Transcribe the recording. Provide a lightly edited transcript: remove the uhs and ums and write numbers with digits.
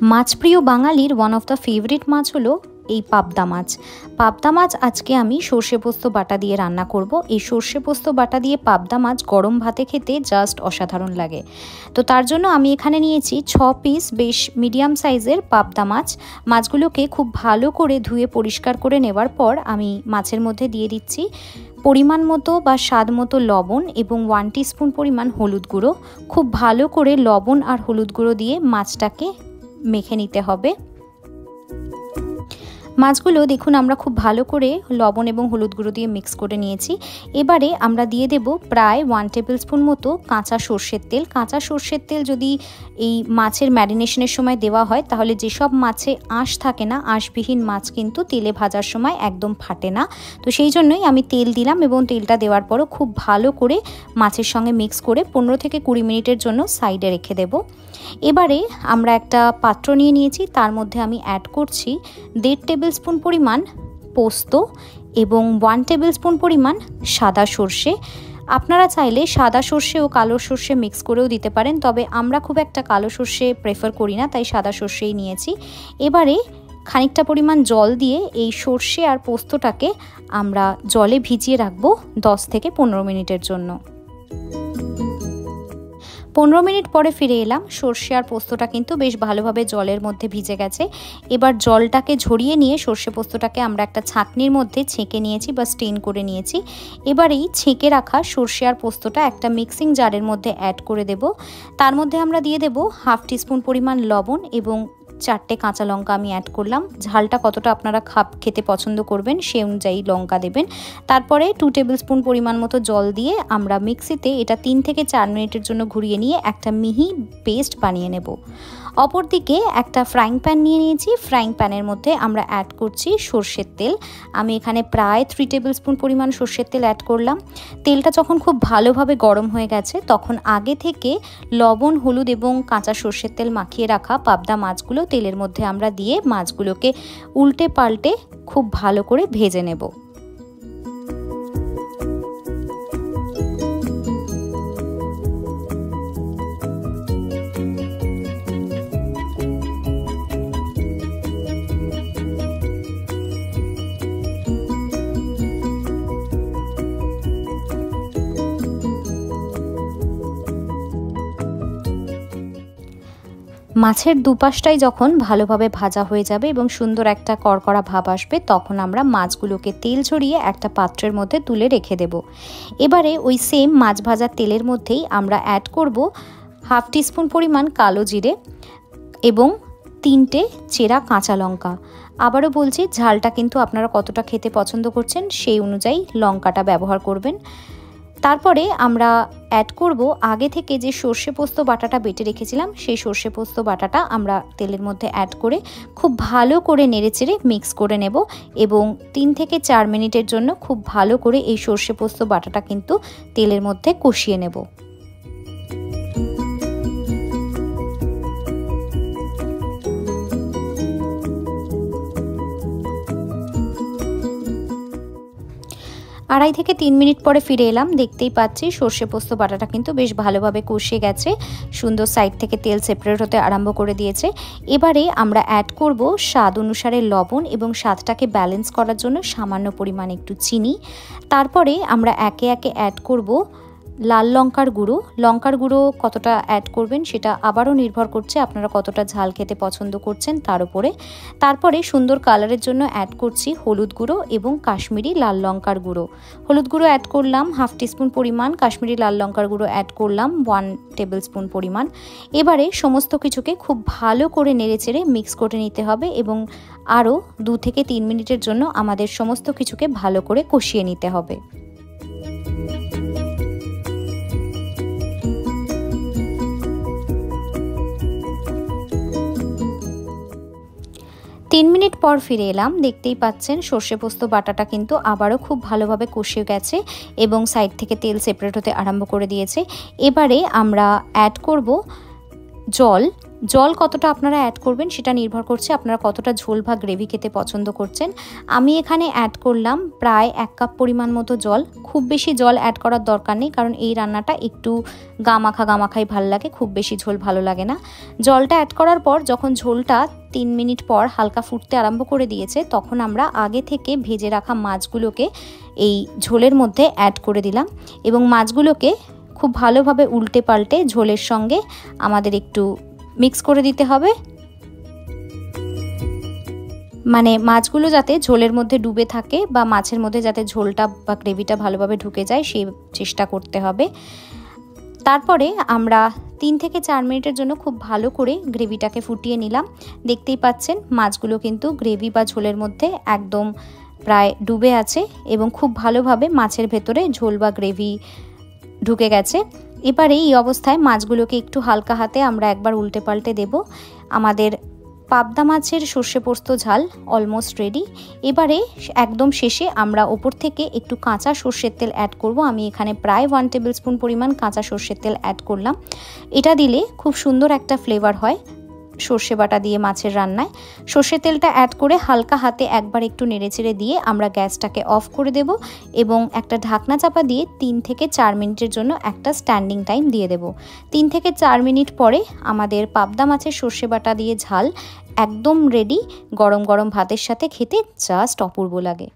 মাছ প্রিয় বাঙালির one of the favourite মাছ হলো এই পাবদা মাছ। পাবদা মাছ আজকে আমি সর্ষে পোস্ত বাটা দিয়ে রান্না করব। এই সর্ষে পোস্ত বাটা দিয়ে পাবদা মাছ গরম ভাতে খেতে জাস্ট অসাধারণ লাগে। তো তার জন্য আমি এখানে নিয়েছি 6 পিস বেশ মিডিয়াম সাইজের পাবদা মাছ। মাছগুলোকে খুব ভালো করে ধুয়ে পরিষ্কার করে নেওয়ার পর আমি মাছের মধ্যে দিয়ে দিচ্ছি পরিমাণ মতো বা স্বাদ মতো লবণ এবং 1 টিস্পুন পরিমাণ হলুদ গুঁড়ো। খুব ভালো করে লবণ আর হলুদ গুঁড়ো দিয়ে মাছটাকে মেখে নিতে হবে। মাছগুলো দেখুন আমরা খুব ভালো করে লবণ এবং হলুদ গুঁড়ো দিয়ে মিক্স করে নিয়েছি। এবারে আমরা দিয়ে দেব প্রায় 1 টেবিল স্পুন মতো কাঁচা সর্ষের তেল। কাঁচা সর্ষের তেল যদি এই মাছের ম্যারিনেশনের সময় দেওয়া হয় তাহলে যেসব মাছে আঁশ থাকে না, আঁশবিহীন মাছ কিন্তু তেলে ভাজার সময় একদম ফাটে না। তো সেই জন্যই আমি তেল দিলাম এবং তেলটা দেওয়ার পরও খুব ভালো করে মাছের সঙ্গে মিক্স করে 15 থেকে 20 মিনিটের জন্য সাইডে রেখে দেব। এবারে আমরা একটা পাত্র নিয়ে নিয়েছি, তার মধ্যে আমি অ্যাড করছি 1.5 টেবিল স্পুন পরিমাণ পোস্ত এবং 1 টেবিল স্পুন পরিমাণ সাদা সর্ষে। আপনারা চাইলে সাদা সর্ষে ও কালো সর্ষে মিক্স করেও দিতে পারেন, তবে আমরা খুব একটা কালো সর্ষে প্রেফার করি না, তাই সাদা সর্ষেই নিয়েছি। এবারে খানিকটা পরিমাণ জল দিয়ে এই সর্ষে আর পোস্তটাকে আমরা জলে ভিজিয়ে রাখবো 10 থেকে 15 মিনিটের জন্য। 15 মিনিট পরে ফিরে এলাম। সর্ষে আর পোস্তটা কিন্তু বেশ ভালোভাবে জলের মধ্যে ভিজে গেছে। এবার জলটাকে ঝরিয়ে নিয়ে সর্ষে পোস্তটাকে আমরা একটা ছাঁকনির মধ্যে ছেঁকে নিয়েছি বা স্টেন করে নিয়েছি। এবার এই ছেঁকে রাখা সর্ষে আর পোস্তটা একটা মিক্সিং জারের মধ্যে অ্যাড করে দেব। তার মধ্যে আমরা দিয়ে দেব 1/2 টিস্পুন পরিমাণ লবণ এবং 4টে কাঁচা লঙ্কা আমি অ্যাড করলাম। ঝালটা কতটা আপনারা খেতে পছন্দ করবেন সেই অনুযায়ী লঙ্কা দেবেন। তারপরে 2 টেবিল স্পুন পরিমাণ মতো জল দিয়ে আমরা মিক্সিতে এটা 3 থেকে 4 মিনিটের জন্য ঘুরিয়ে নিয়ে একটা মিহি পেস্ট বানিয়ে নেব। অপরদিকে একটা ফ্রাইং প্যান নিয়ে নিয়েছি। ফ্রাইং প্যানের মধ্যে আমরা অ্যাড করছি সর্ষের তেল। আমি এখানে প্রায় 3 টেবিল স্পুন পরিমাণ সর্ষের তেল অ্যাড করলাম। তেলটা যখন খুব ভালোভাবে গরম হয়ে গেছে তখন আগে থেকে লবণ, হলুদ এবং কাঁচা সর্ষের তেল মাখিয়ে রাখা পাবদা মাছগুলো তেলের মধ্যে আমরা দিয়ে মাছগুলোকে উল্টে পাল্টে খুব ভালো করে ভেজে নেব। মাছের দুপাশটাই যখন ভালোভাবে ভাজা হয়ে যাবে এবং সুন্দর একটা কড়কড়া ভাব আসবে তখন আমরা মাছগুলোকে তেল ঝরিয়ে একটা পাত্রের মধ্যে তুলে রেখে দেব। এবারে ওই সেম মাছ ভাজার তেলের মধ্যেই আমরা অ্যাড করব 1/2 টিস্পুন পরিমাণ কালো জিরে এবং 3টে চেরা কাঁচা লঙ্কা। আবারও বলছি, ঝালটা কিন্তু আপনারা কতটা খেতে পছন্দ করছেন সেই অনুযায়ী লঙ্কাটা ব্যবহার করবেন। তারপরে আমরা অ্যাড করব আগে থেকে যে সর্ষে পোস্ত বাটাটা বেটে রেখেছিলাম, সেই সর্ষে পোস্ত বাটাটা আমরা তেলের মধ্যে অ্যাড করে খুব ভালো করে নেড়েচেড়ে মিক্স করে নেব এবং 3 থেকে 4 মিনিটের জন্য খুব ভালো করে এই সর্ষে পোস্ত বাটাটা কিন্তু তেলের মধ্যে কষিয়ে নেব। আড়াই থেকে 3 মিনিট পরে ফিরে এলাম। দেখতেই পাচ্ছি সর্ষে পোস্ত বাটাটা কিন্তু বেশ ভালোভাবে কষে গেছে, সুন্দর সাইড থেকে তেল সেপারেট হতে আরম্ভ করে দিয়েছে। এবারে আমরা অ্যাড করব স্বাদ অনুসারে লবণ এবং স্বাদটাকে ব্যালেন্স করার জন্য সামান্য পরিমাণ একটু চিনি। তারপরে আমরা একে একে অ্যাড করব লাল লঙ্কার গুঁড়ো। লঙ্কার গুঁড়ো কতটা অ্যাড করবেন সেটা আবারও নির্ভর করছে আপনারা কতটা ঝাল খেতে পছন্দ করছেন তার উপরে। তারপরে সুন্দর কালারের জন্য অ্যাড করছি হলুদ গুঁড়ো এবং কাশ্মীরি লাল লঙ্কার গুঁড়ো। হলুদ গুঁড়ো অ্যাড করলাম 1/2 টিস্পুন পরিমাণ, কাশ্মীরি লাল লঙ্কার গুঁড়ো অ্যাড করলাম 1 টেবিল স্পুন পরিমাণ। এবারে সমস্ত কিছুকে খুব ভালো করে নেড়েচেড়ে মিক্স করে নিতে হবে এবং আরও 2 থেকে 3 মিনিটের জন্য আমাদের সমস্ত কিছুকে ভালো করে কষিয়ে নিতে হবে। 3 মিনিট পর ফিরে এলাম। দেখতেই পাচ্ছেন সর্ষে পোস্ত বাটাটা কিন্তু আবারও খুব ভালোভাবে কষে গেছে এবং সাইড থেকে তেল সেপারেট হতে আরম্ভ করে দিয়েছে। এবারে আমরা অ্যাড করব জল জল কতটা আপনারা অ্যাড করবেন সেটা নির্ভর করছে আপনারা কতটা ঝোল বা গ্রেভি খেতে পছন্দ করছেন। আমি এখানে অ্যাড করলাম প্রায় 1 কাপ পরিমাণ মতো জল। খুব বেশি জল অ্যাড করার দরকার নেই, কারণ এই রান্নাটা একটু গামাখাই ভালো লাগে, খুব বেশি ঝোল ভালো লাগে না। জলটা অ্যাড করার পর যখন ঝোলটা 3 মিনিট পর হালকা ফুটতে আরম্ভ করে দিয়েছে, তখন আমরা আগে থেকে ভেজে রাখা মাছগুলোকে এই ঝোলের মধ্যে অ্যাড করে দিলাম এবং মাছগুলোকে খুব ভালোভাবে উল্টে পাল্টে ঝোলের সঙ্গে আমাদের একটু মিক্স করে দিতে হবে। মানে মাছগুলো যাতে ঝোলের মধ্যে ডুবে থাকে বা মাছের মধ্যে যাতে ঝোলটা বা গ্রেভিটা ভালোভাবে ঢুকে যায় সেই চেষ্টা করতে হবে। তারপরে আমরা 3 থেকে 4 মিনিটের জন্য খুব ভালো করে গ্রেভিটাকে ফুটিয়ে নিলাম। দেখতেই পাচ্ছেন মাছগুলো কিন্তু গ্রেভি বা ঝোলের মধ্যে একদম প্রায় ডুবে আছে এবং খুব ভালোভাবে মাছের ভেতরে ঝোল বা গ্রেভি ঢুকে গেছে। এবারে এই অবস্থায় মাছগুলোকে একটু হালকা হাতে আমরা একবার উল্টে পাল্টে দেব। আমাদের পাবদা মাছের সর্ষে পোস্ত ঝাল অলমোস্ট রেডি। এবারে একদম শেষে আমরা ওপর থেকে একটু কাঁচা সর্ষের তেল অ্যাড করব। আমি এখানে প্রায় 1 টেবিল স্পুন পরিমাণ কাঁচা সর্ষের তেল অ্যাড করলাম। এটা দিলে খুব সুন্দর একটা ফ্লেভার হয় সর্ষে বাটা দিয়ে মাছের রান্নায়। সর্ষের তেলটা অ্যাড করে হালকা হাতে একবার একটু নেড়েচেড়ে দিয়ে আমরা গ্যাসটাকে অফ করে দেব এবং একটা ঢাকনা চাপা দিয়ে 3 থেকে 4 মিনিটের জন্য একটা স্ট্যান্ডিং টাইম দিয়ে দেব। 3 থেকে 4 মিনিট পরে আমাদের পাবদা মাছের সর্ষে বাটা দিয়ে ঝাল একদম রেডি। গরম গরম ভাতের সাথে খেতে জাস্ট অপূর্ব লাগে।